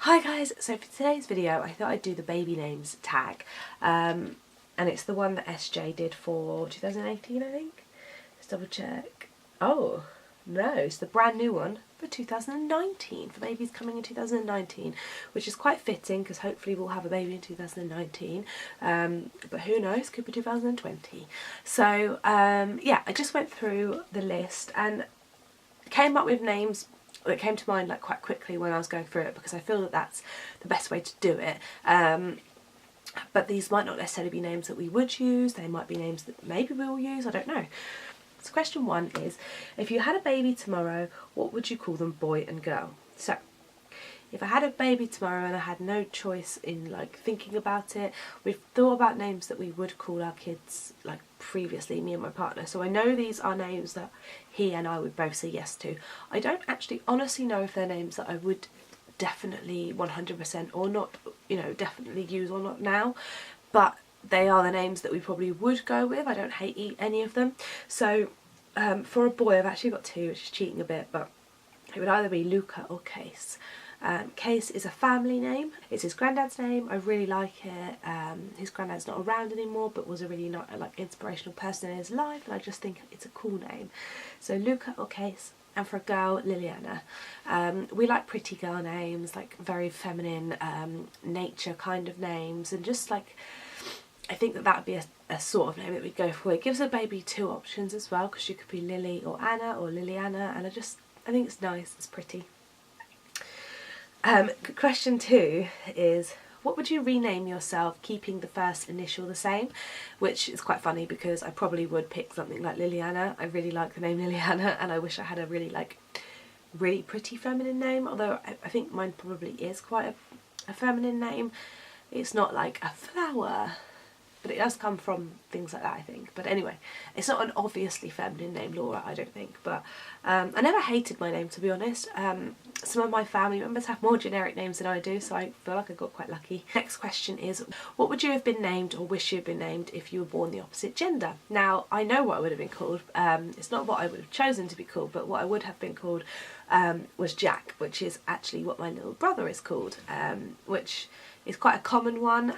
Hi guys, so for today's video I thought I'd do the baby names tag, and it's the one that SJ did for 2018 I think. Let's double check. Oh no, it's the brand new one for 2019, for babies coming in 2019, which is quite fitting because hopefully we'll have a baby in 2019, but who knows, could be 2020. So yeah, I just went through the list and came up with names that came to mind like quite quickly when I was going through it, because I feel that that's the best way to do it. But these might not necessarily be names that we would use, they might be names that maybe we will use, I don't know. So question one is, if you had a baby tomorrow, what would you call them, boy and girl? So if I had a baby tomorrow and I had no choice in like thinking about it, we've thought about names that we would call our kids like previously, me and my partner. So I know these are names that he and I would both say yes to. I don't actually honestly know if they're names that I would definitely 100% or not, you know, definitely use or not now, but they are the names that we probably would go with. I don't hate any of them. So for a boy I've actually got two, which is cheating a bit, but it would either be Luca or Case. Case is a family name, it's his granddad's name, I really like it. His granddad's not around anymore but was a really inspirational person in his life, and I just think it's a cool name. So Luca or Case. And for a girl, Liliana. We like pretty girl names, like very feminine, nature kind of names, and just like, I think that would be a sort of name that we'd go for. It gives a baby two options as well, because she could be Lily or Anna or Liliana, and I think it's nice, it's pretty. Question two is, what would you rename yourself keeping the first initial the same? Which is quite funny because I probably would pick something like Liliana. I really like the name Liliana, and I wish I had a really pretty feminine name, although I think mine probably is quite a feminine name. It's not like a flower, but it does come from things like that, I think. But anyway, it's not an obviously feminine name, Laura, I don't think. But I never hated my name, to be honest. Some of my family members have more generic names than I do, so I feel like I got quite lucky. Next question is, what would you have been named or wish you had been named if you were born the opposite gender? Now, I know what I would have been called. It's not what I would have chosen to be called, but what I would have been called was Jack, which is actually what my little brother is called, which is quite a common one.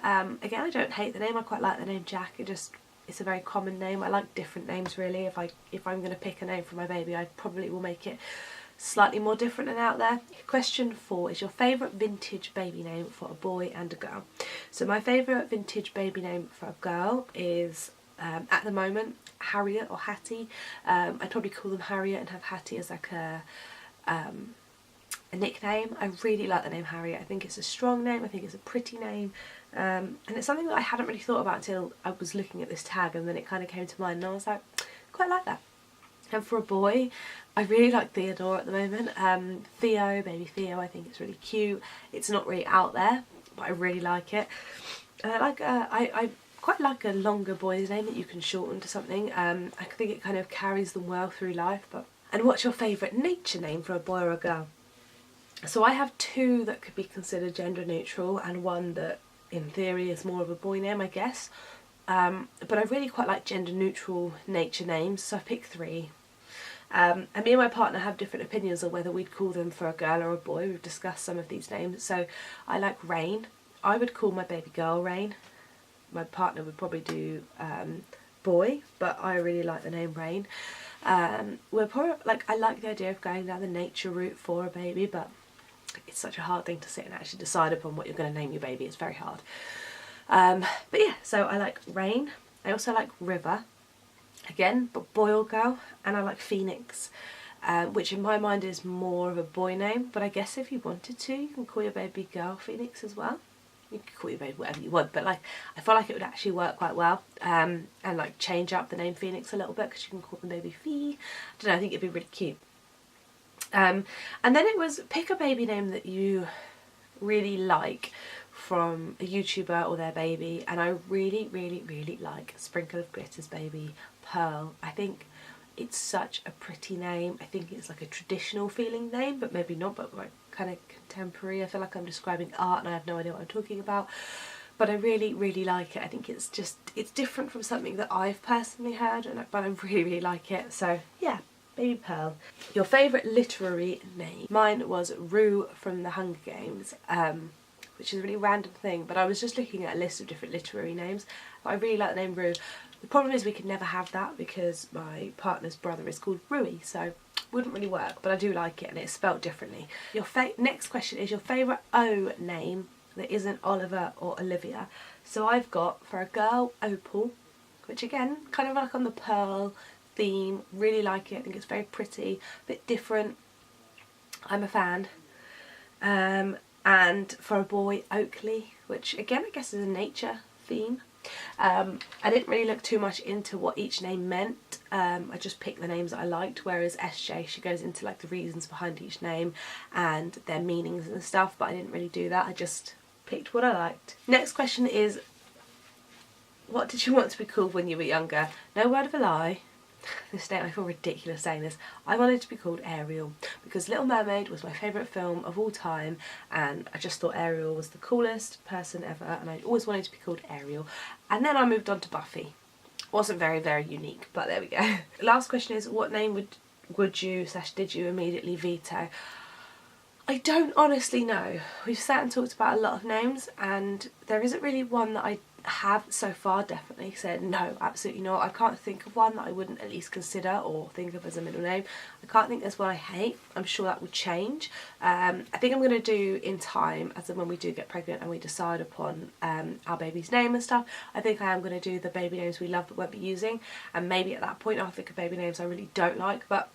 Again, I don't hate the name, I quite like the name Jack. It's a very common name. I like different names really. If I'm going to pick a name for my baby, I probably will make it slightly more different and out there. Question four is your favourite vintage baby name for a boy and a girl. So my favourite vintage baby name for a girl is, at the moment, Harriet or Hattie. I'd probably call them Harriet and have Hattie as like a nickname. I really like the name Harriet. I think it's a strong name, I think it's a pretty name, and it's something that I hadn't really thought about until I was looking at this tag, and then it kind of came to mind and I was like, quite like that. And for a boy, I really like Theodore at the moment. Theo, baby Theo, I think it's really cute. It's not really out there, but I really like it. And I quite like a longer boy's name that you can shorten to something. I think it kind of carries them well through life. And what's your favourite nature name for a boy or a girl? So I have two that could be considered gender neutral, and one that in theory is more of a boy name, I guess. But I really quite like gender neutral nature names, so I picked three. And me and my partner have different opinions on whether we'd call them for a girl or a boy. We've discussed some of these names. So I like Rain. I would call my baby girl Rain. My partner would probably do boy, but I really like the name Rain. We're probably I like the idea of going down the nature route for a baby, but it's such a hard thing to sit and actually decide upon what you're going to name your baby. It's very hard. But yeah, so I like Rain. I also like River, again, but boy or girl. And I like Phoenix, which in my mind is more of a boy name, but I guess if you wanted to, you can call your baby girl Phoenix as well. You can call your baby whatever you want, but I feel like it would actually work quite well, and change up the name Phoenix a little bit, because you can call them baby Fee. I don't know, I think it'd be really cute. And then it was, pick a baby name that you really like from a YouTuber or their baby, and I really like Sprinkle of Glitter's baby Pearl. I think it's such a pretty name. I think it's like a traditional feeling name, but maybe not, but like kind of contemporary. I feel like I'm describing art and I have no idea what I'm talking about, but I really like it. I think it's different from something that I've personally heard, but I really like it. So yeah, Baby Pearl. Your favourite literary name? Mine was Rue from the Hunger Games, which is a really random thing, but I was just looking at a list of different literary names. I really like the name Rue. The problem is we could never have that because my partner's brother is called Rui, so it wouldn't really work, but I do like it and it's spelt differently. Your next question is your favourite O name that isn't Oliver or Olivia. So I've got, for a girl, Opal, which again, kind of like on the pearl theme, really like it. I think it's very pretty, a bit different. I'm a fan. And for a boy, Oakley, which again I guess is a nature theme. I didn't really look too much into what each name meant. I just picked the names that I liked, whereas SJ, she goes into like the reasons behind each name and their meanings and stuff, but I didn't really do that. I just picked what I liked. Next question is, what did you want to be called when you were younger? No word of a lie. This name, I feel ridiculous saying this. I wanted to be called Ariel because Little Mermaid was my favourite film of all time, and I just thought Ariel was the coolest person ever, and I always wanted to be called Ariel. And then I moved on to Buffy. Wasn't very unique, but there we go. Last question is, what name would you / did you immediately veto? I don't honestly know. We've sat and talked about a lot of names and there isn't really one that I have so far definitely said no, absolutely not. I can't think of one that I wouldn't at least consider or think of as a middle name. I can't think there's one I hate. I'm sure that would change. I think I'm going to do in time, as in when we do get pregnant and we decide upon our baby's name and stuff, I think I am going to do the baby names we love but won't be using, and maybe at that point I'll think of baby names I really don't like, but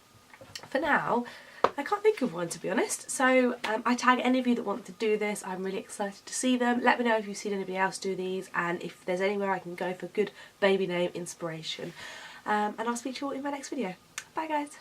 for now I can't think of one, to be honest. So I tag any of you that want to do this. I'm really excited to see them. Let me know if you've seen anybody else do these and if there's anywhere I can go for good baby name inspiration. And I'll speak to you all in my next video. Bye guys.